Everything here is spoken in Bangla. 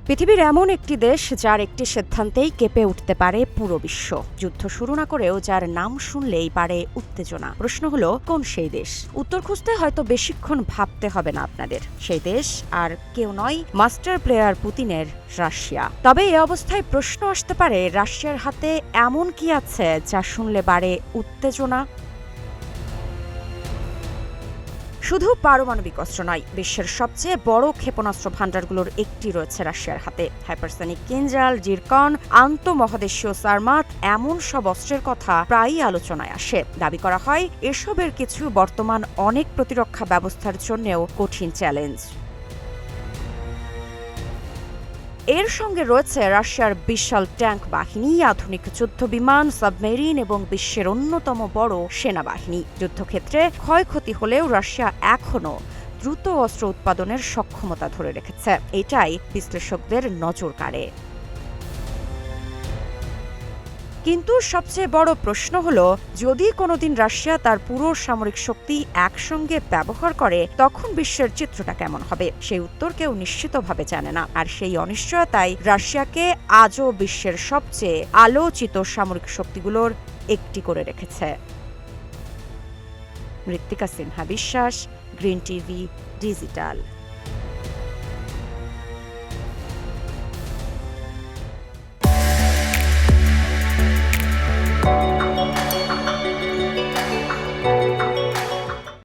পৃথিবীর এমন একটি দেশ যার একটি সিদ্ধান্তেই কেঁপে উঠতে পারে পুরো বিশ্ব। যুদ্ধ শুরু না করেও যার নাম শুনলেই বাড়ে উত্তেজনা। প্রশ্ন হলো, কোন সেই দেশ? উত্তর খুঁজতে হয়তো বেশিক্ষণ ভাবতে হবে না আপনাদের। সেই দেশ আর কেউ নয়, মাস্টার প্লেয়ার পুতিনের রাশিয়া। তবে এ অবস্থায় প্রশ্ন আসতে পারে, রাশিয়ার হাতে এমন কি আছে যা শুনলে বাড়ে উত্তেজনা? শুধু পারমাণবিক অস্ত্র নয়, বিশ্বের সবচেয়ে বড় ক্ষেপণাস্ত্র ভান্ডারগুলোর একটি রয়েছে রাশিয়ার হাতে। হাইপারসনিক কিনজাল, জিরকন, আন্তঃমহাদেশীয় সারমাত, এমন সব অস্ত্রের কথা প্রায়ই আলোচনায় আসে। দাবি করা হয় এসবের কিছু বর্তমান অনেক প্রতিরক্ষা ব্যবস্থার জন্যও কঠিন চ্যালেঞ্জ। এর সঙ্গে রয়েছে রাশিয়ার বিশাল ট্যাঙ্ক বাহিনী, আধুনিক যুদ্ধ বিমান, সাবমেরিন এবং বিশ্বের অন্যতম বড় সেনাবাহিনী। যুদ্ধক্ষেত্রে ক্ষয়ক্ষতি হলেও রাশিয়া এখনও দ্রুত অস্ত্র উৎপাদনের সক্ষমতা ধরে রেখেছে। এটাই বিশ্লেষকদের নজর কাড়ে। কিন্তু সবচেয়ে বড় প্রশ্ন হলো, যদি কোনোদিন রাশিয়া তার পুরো সামরিক শক্তি একসঙ্গে ব্যবহার করে, তখন বিশ্বের চিত্রটা কেমন হবে? সেই উত্তর কেউ নিশ্চিতভাবে জানে না। আর সেই অনিশ্চয়তাই রাশিয়াকে আজও বিশ্বের সবচেয়ে আলোচিত সামরিক শক্তিগুলোর একটি করে রেখেছে। মৃত্তিকা সিনহা বিশ্বাস, গ্রিন টিভি ডিজিটাল।